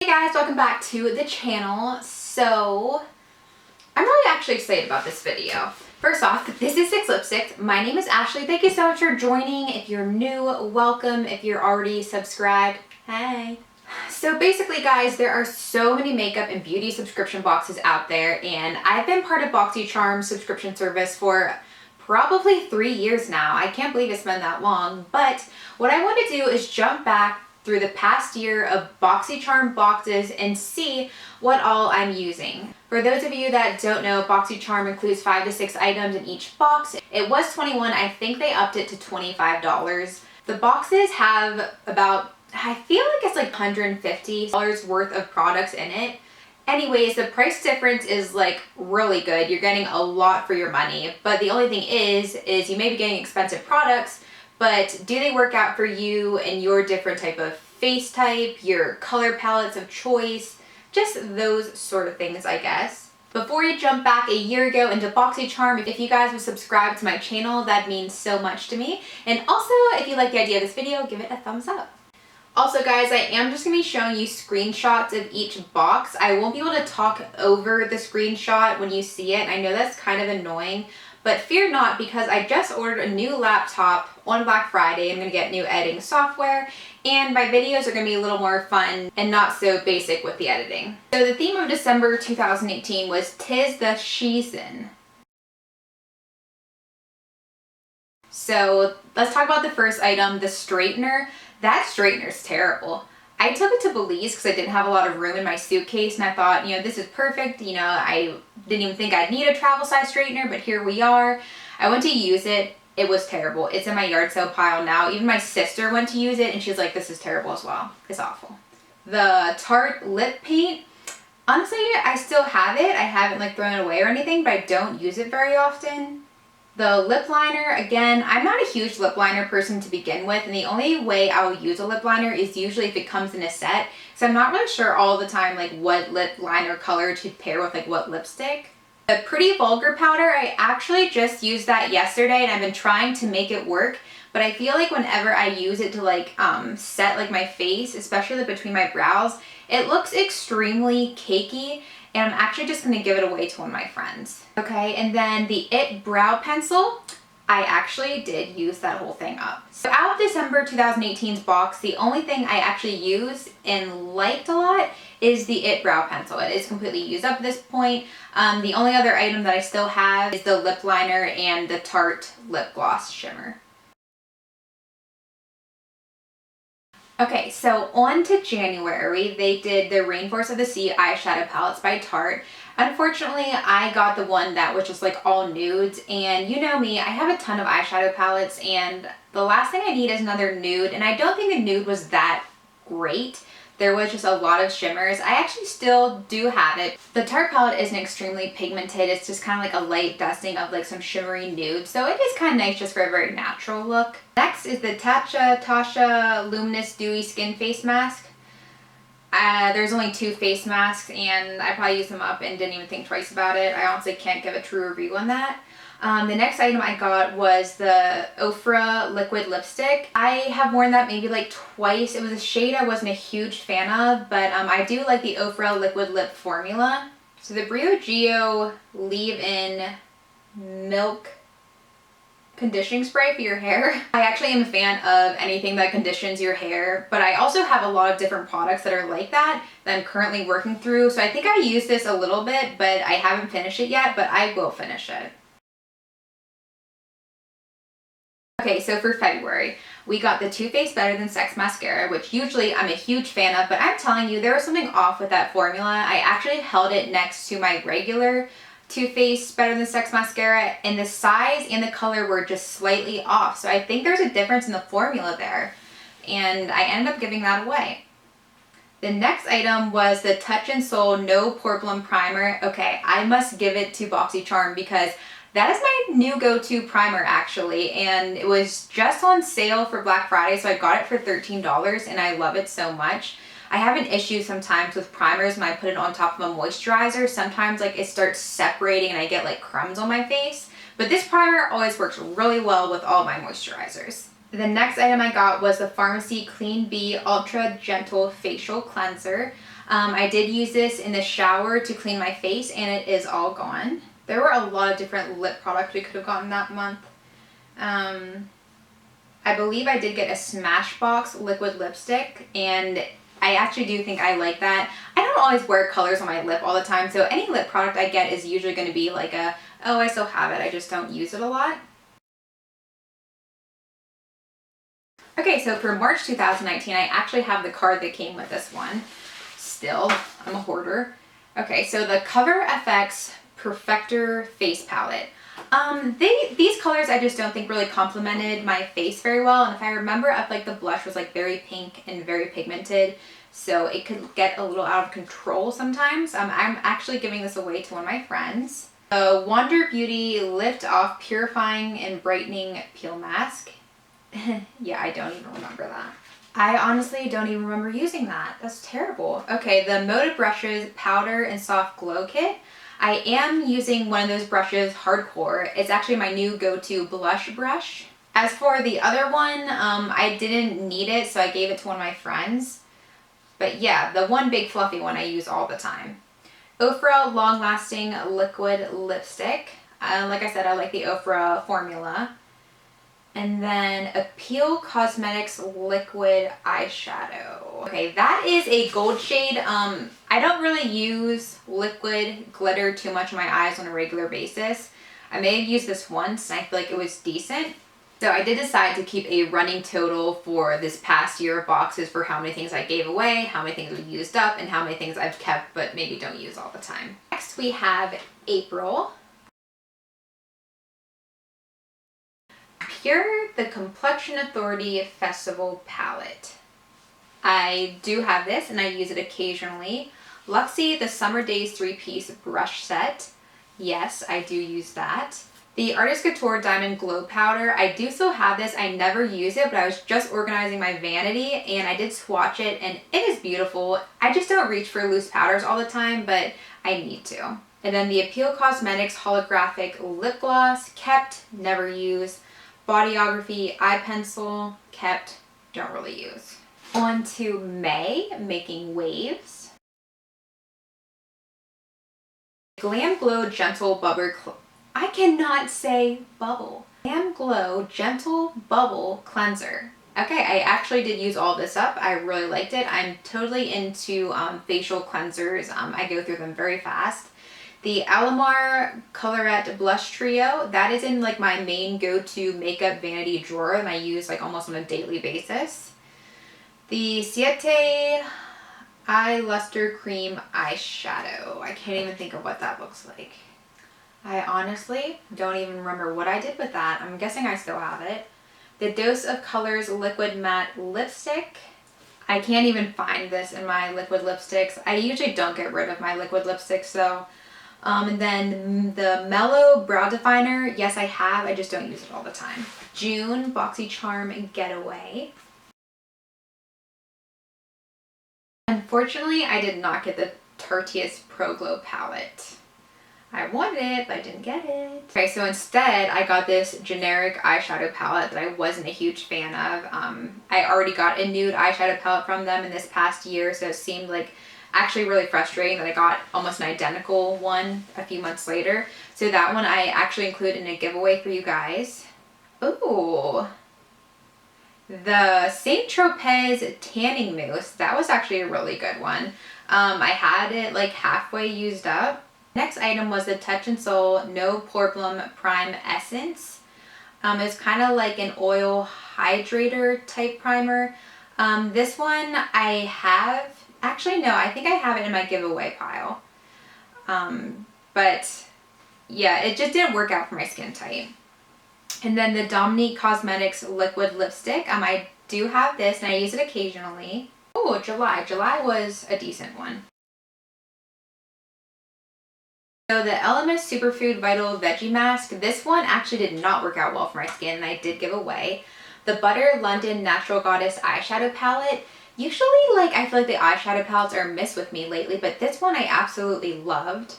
Hey guys, welcome back to the channel. So, I'm really actually excited about this video. First off, this is Six Lipsticks. My name is Ashley. Thank you so much for joining. If you're new, welcome. If you're already subscribed, hey. So basically guys, there are so many makeup and beauty subscription boxes out there, and I've been part of Boxycharm subscription service for probably 3 years now. I can't believe it's been that long, but what I want to do is jump back through the past year of Boxycharm boxes and see what all I'm using. For those of you that don't know, Boxycharm includes 5 to 6 items in each box. It was $21, I think they upped it to $25. The boxes have about, I feel like it's like $150 worth of products in it. Anyways, the price difference is like really good. You're getting a lot for your money, but the only thing is you may be getting expensive products, but do they work out for you and your different type of face type, your color palettes of choice, just those sort of things, I guess. Before you jump back a year ago into Boxycharm, if you guys would subscribe to my channel, that means so much to me. And also, if you like the idea of this video, give it a thumbs up. Also guys, I am just going to be showing you screenshots of each box. I won't be able to talk over the screenshot when you see it. I know that's kind of annoying, but fear not, because I just ordered a new laptop on Black Friday. I'm going to get new editing software, and my videos are going to be a little more fun and not so basic with the editing. So the theme of December 2018 was "'Tis the Season." So let's talk about the first item, the straightener. That straightener's terrible. I took it to Belize because I didn't have a lot of room in my suitcase, and I thought, this is perfect. I didn't even think I'd need a travel size straightener, but here we are. I went to use it. It was terrible. It's in my yard sale pile now. Even my sister went to use it, and she's like, this is terrible as well. It's awful. The Tarte lip paint. Honestly, I still have it. I haven't thrown it away or anything, but I don't use it very often. The lip liner, again, I'm not a huge lip liner person to begin with, and the only way I will use a lip liner is usually if it comes in a set, so I'm not really sure all the time what lip liner color to pair with what lipstick. The Pretty Vulgar powder, I actually just used that yesterday, and I've been trying to make it work, but I feel like whenever I use it to set my face, especially between my brows, it looks extremely cakey, and I'm actually just going to give it away to one of my friends. Okay, and then the IT Brow Pencil, I actually did use that whole thing up. So out of December 2018's box, the only thing I actually used and liked a lot is the IT Brow Pencil. It is completely used up at this point. The only other item that I still have is the lip liner and the Tarte Lip Gloss Shimmer. Okay, so on to January. They did the Rainforest of the Sea eyeshadow palettes by Tarte. Unfortunately, I got the one that was just all nudes, and you know me, I have a ton of eyeshadow palettes, and the last thing I need is another nude, and I don't think the nude was that great. There was just a lot of shimmers. I actually still do have it. The Tarte palette isn't extremely pigmented. It's just kind of a light dusting of some shimmery nude. So it is kind of nice just for a very natural look. Next is the Tasha Luminous Dewy Skin Face Mask. There's only 2 face masks, and I probably used them up and didn't even think twice about it. I honestly can't give a true review on that. The next item I got was the Ofra Liquid Lipstick. I have worn that maybe twice. It was a shade I wasn't a huge fan of, but I do like the Ofra Liquid Lip formula. So the Briogeo Leave-In Milk Conditioning Spray for your hair. I actually am a fan of anything that conditions your hair, but I also have a lot of different products that are like that I'm currently working through. So I think I used this a little bit, but I haven't finished it yet, but I will finish it. Okay, so for February, we got the Too Faced Better Than Sex Mascara, which usually I'm a huge fan of, but I'm telling you, there was something off with that formula. I actually held it next to my regular Too Faced Better Than Sex Mascara, and the size and the color were just slightly off. So I think there's a difference in the formula there, and I ended up giving that away. The next item was the Touch in Sol No Pore Primer. Okay, I must give it to Boxycharm because that is my new go-to primer actually, and it was just on sale for Black Friday, so I got it for $13, and I love it so much. I have an issue sometimes with primers when I put it on top of a moisturizer. Sometimes it starts separating and I get crumbs on my face, but this primer always works really well with all my moisturizers. The next item I got was the Pharmacy Clean Bee Ultra Gentle Facial Cleanser. I did use this in the shower to clean my face and it is all gone. There were a lot of different lip products we could have gotten that month. I believe I did get a Smashbox liquid lipstick, and I actually do think I like that. I don't always wear colors on my lip all the time, so any lip product I get is usually going to be like a, oh, I still have it, I just don't use it a lot. Okay, so for March 2019, I actually have the card that came with this one. Still, I'm a hoarder. Okay, so the Cover FX Perfector Face Palette. These colors I just don't think really complemented my face very well, and if I remember, like the blush was like very pink and very pigmented, so it could get a little out of control sometimes. I'm actually giving this away to one of my friends. The Wander Beauty Lift Off Purifying and Brightening Peel Mask. Yeah, I don't even remember that. I honestly don't even remember using that. That's terrible. Okay, the Moda Brushes Powder and Soft Glow Kit. I am using one of those brushes hardcore. It's actually my new go-to blush brush. As for the other one, I didn't need it, so I gave it to one of my friends. But yeah, the one big fluffy one I use all the time. Ofra Long Lasting Liquid Lipstick. Like I said, I like the Ofra formula. And then Appeal Cosmetics Liquid Eyeshadow. Okay, that is a gold shade. I don't really use liquid glitter too much on my eyes on a regular basis. I may have used this once and I feel like it was decent. So I did decide to keep a running total for this past year of boxes for how many things I gave away, how many things we used up, and how many things I've kept but maybe don't use all the time. Next we have April. Pure the Complexion Authority Festival Palette. I do have this and I use it occasionally. Luxie the Summer Days 3-piece brush set. Yes, I do use that. The Artist Couture Diamond Glow Powder. I do still have this. I never use it, but I was just organizing my vanity and I did swatch it and it is beautiful. I just don't reach for loose powders all the time, but I need to. And then the Appeal Cosmetics Holographic Lip Gloss. Kept, never use. Bodyography Eye Pencil. Kept, don't really use. On to May, Making Waves. Glam Glow Gentle Bubble. I cannot say bubble. Glam Glow Gentle Bubble Cleanser. Okay, I actually did use all this up. I really liked it. I'm totally into facial cleansers. I go through them very fast. The Alamar Colorette Blush Trio, that is in like my main go-to makeup vanity drawer and I use like almost on a daily basis. The Siete Eye Luster Cream Eyeshadow. I can't even think of what that looks like. I honestly don't even remember what I did with that. I'm guessing I still have it. The Dose of Colors Liquid Matte Lipstick. I can't even find this in my liquid lipsticks. I usually don't get rid of my liquid lipsticks though. And then the Mellow Brow Definer, yes I have, I just don't use it all the time. June Boxycharm Getaway. Unfortunately, I did not get the Tarteist Pro Glow palette. I wanted it, but I didn't get it. Okay, so instead I got this generic eyeshadow palette that I wasn't a huge fan of. I already got a nude eyeshadow palette from them in this past year, so it seemed like actually really frustrating that I got almost an identical one a few months later. So that one I actually included in a giveaway for you guys. Ooh. The Saint Tropez Tanning Mousse. That was actually a really good one. I had it like halfway used up. Next item was the Touch in Sol No Problem Prime Essence. It's kind of like an oil hydrator type primer. This one I have, actually no, I think I have it in my giveaway pile. But yeah, it just didn't work out for my skin type. And then the Dominique Cosmetics Liquid Lipstick. I do have this and I use it occasionally. Oh, July. July was a decent one. So the Elemis Superfood Vital Veggie Mask, this one actually did not work out well for my skin and I did give away. The Butter London Natural Goddess Eyeshadow Palette. Usually, like, I feel like the eyeshadow palettes are missed with me lately, but this one I absolutely loved.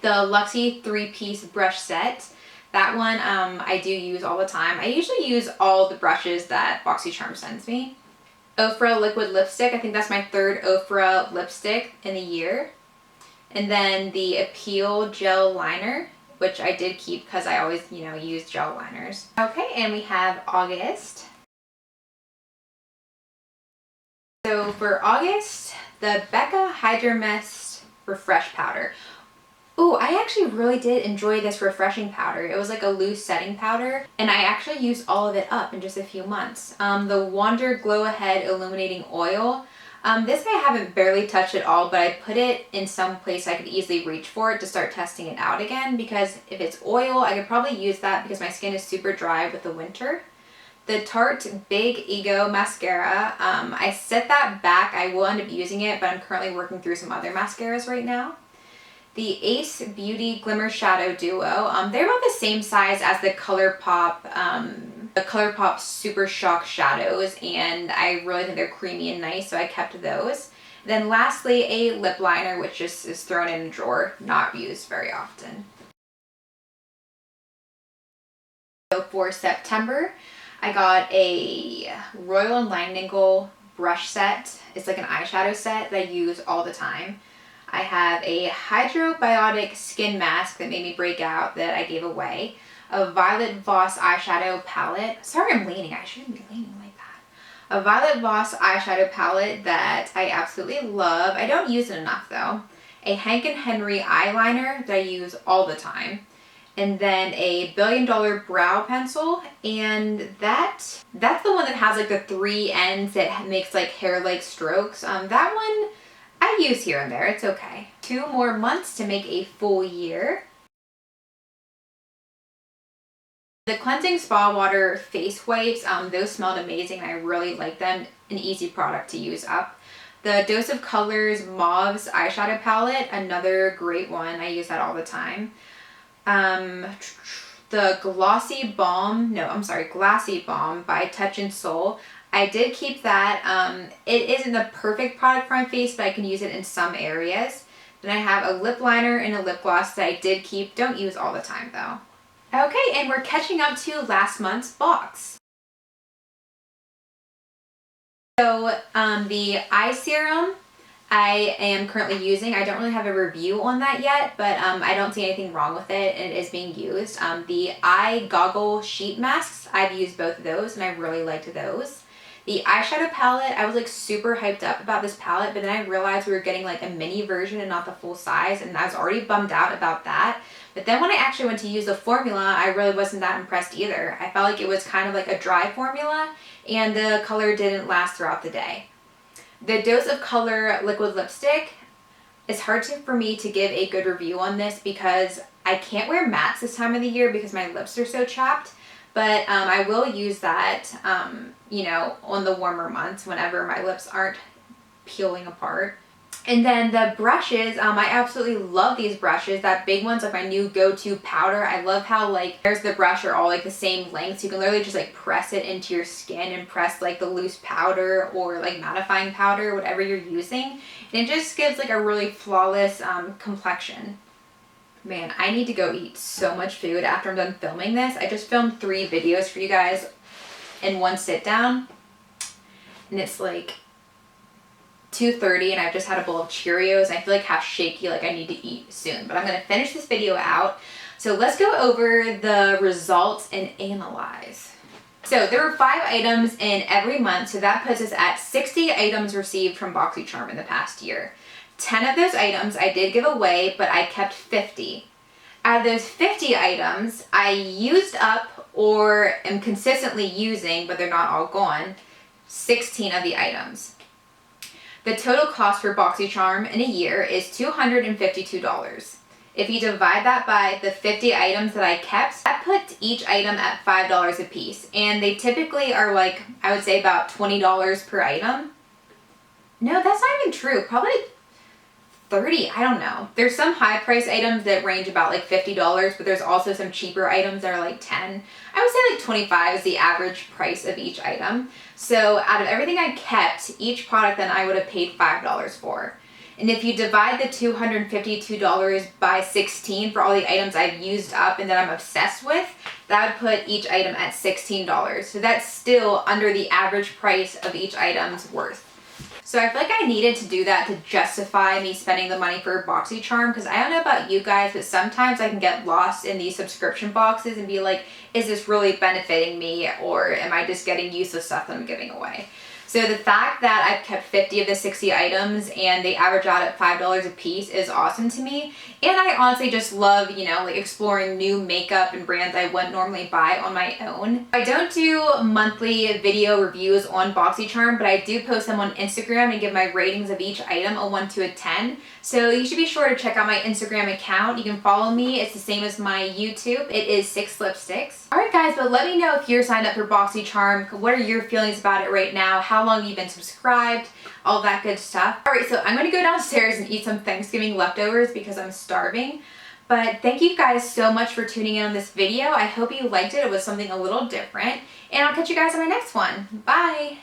The Luxie 3-piece brush set. That one I do use all the time. I usually use all the brushes that Boxycharm sends me. Ofra liquid lipstick. I think that's my third Ofra lipstick in the year. And then the Appeal gel liner, which I did keep because I always, use gel liners. Okay, and we have August. So for August, the Becca Hydro Mist Refresh Powder. Ooh, I actually really did enjoy this refreshing powder. It was like a loose setting powder, and I actually used all of it up in just a few months. The Wander Glow Ahead Illuminating Oil. This I haven't barely touched at all, but I put it in some place I could easily reach for it to start testing it out again, because if it's oil, I could probably use that because my skin is super dry with the winter. The Tarte Big Ego Mascara, I set that back. I will end up using it, but I'm currently working through some other mascaras right now. The Ace Beauty Glimmer Shadow Duo. They're about the same size as the ColourPop Super Shock Shadows, and I really think they're creamy and nice, so I kept those. Then lastly, a lip liner, which just is thrown in a drawer, not used very often. So for September, I got a Royal & Langnickel brush set. It's like an eyeshadow set that I use all the time. I have a Hydrobiotic skin mask that made me break out that I gave away. A Violet Voss eyeshadow palette. Sorry I'm leaning, I shouldn't be leaning like that. A Violet Voss eyeshadow palette that I absolutely love. I don't use it enough though. A Hank & Henry eyeliner that I use all the time. And then a $1 Billion brow pencil, and that's the one that has like the 3 ends that makes like hair-like strokes. That one I use here and there, it's okay. 2 more months to make a full year. The Cleansing Spa Water face wipes, those smelled amazing. I really like them. An easy product to use up. The Dose of Colors Mauves eyeshadow palette, another great one. I use that all the time. The Glassy Balm by Touch in Soul. I did keep that. It isn't the perfect product for my face, but I can use it in some areas. Then I have a lip liner and a lip gloss that I did keep. Don't use all the time though. Okay, and we're catching up to last month's box. So the eye serum I am currently using. I don't really have a review on that yet, but I don't see anything wrong with it, and it is being used. The eye goggle sheet masks, I've used both of those, and I really liked those. The eyeshadow palette, I was like super hyped up about this palette, but then I realized we were getting like a mini version and not the full size, and I was already bummed out about that. But then when I actually went to use the formula, I really wasn't that impressed either. I felt like it was kind of like a dry formula, and the color didn't last throughout the day. The Dose of Color liquid lipstick, it's hard for me to give a good review on this because I can't wear mattes this time of the year because my lips are so chapped. But I will use that, on the warmer months whenever my lips aren't peeling apart. And then the brushes, I absolutely love these brushes. That big one's like my new go-to powder. I love how like there's the brush are all like the same length. So you can literally just like press it into your skin and press like the loose powder or like mattifying powder, whatever you're using. And it just gives like a really flawless complexion. Man, I need to go eat so much food after I'm done filming this. I just filmed 3 videos for you guys in one sit down. And it's like 2:30 and I've just had a bowl of Cheerios and I feel like half shaky, like I need to eat soon. But I'm going to finish this video out. So let's go over the results and analyze. So there were 5 items in every month, so that puts us at 60 items received from Boxycharm in the past year. 10 of those items I did give away, but I kept 50. Out of those 50 items, I used up or am consistently using, but they're not all gone, 16 of the items. The total cost for Boxycharm in a year is $252. If you divide that by the 50 items that I kept, that puts each item at $5 a piece. And they typically are like, I would say about $20 per item. No, that's not even true. Probably 30, I don't know. There's some high price items that range about like $50, but there's also some cheaper items that are like 10. I would say like 25 is the average price of each item. So out of everything I kept, each product then I would have paid $5 for. And if you divide the $252 by 16 for all the items I've used up and that I'm obsessed with, that would put each item at $16. So that's still under the average price of each item's worth. So I feel like I needed to do that to justify me spending the money for Boxycharm, because I don't know about you guys, but sometimes I can get lost in these subscription boxes and be like, is this really benefiting me, or am I just getting useless stuff that I'm giving away? So the fact that I've kept 50 of the 60 items and they average out at $5 a piece is awesome to me. And I honestly just love, you know, like exploring new makeup and brands I wouldn't normally buy on my own. I don't do monthly video reviews on Boxycharm, but I do post them on Instagram and give my ratings of each item a 1 to a 10. So you should be sure to check out my Instagram account. You can follow me. It's the same as my YouTube. It is 6 Lipsticks. Alright guys, but let me know if you're signed up for Boxycharm. What are your feelings about it right now? How long have you been subscribed? All that good stuff. Alright, so I'm going to go downstairs and eat some Thanksgiving leftovers because I'm starving. But thank you guys so much for tuning in on this video. I hope you liked it. It was something a little different. And I'll catch you guys on my next one. Bye!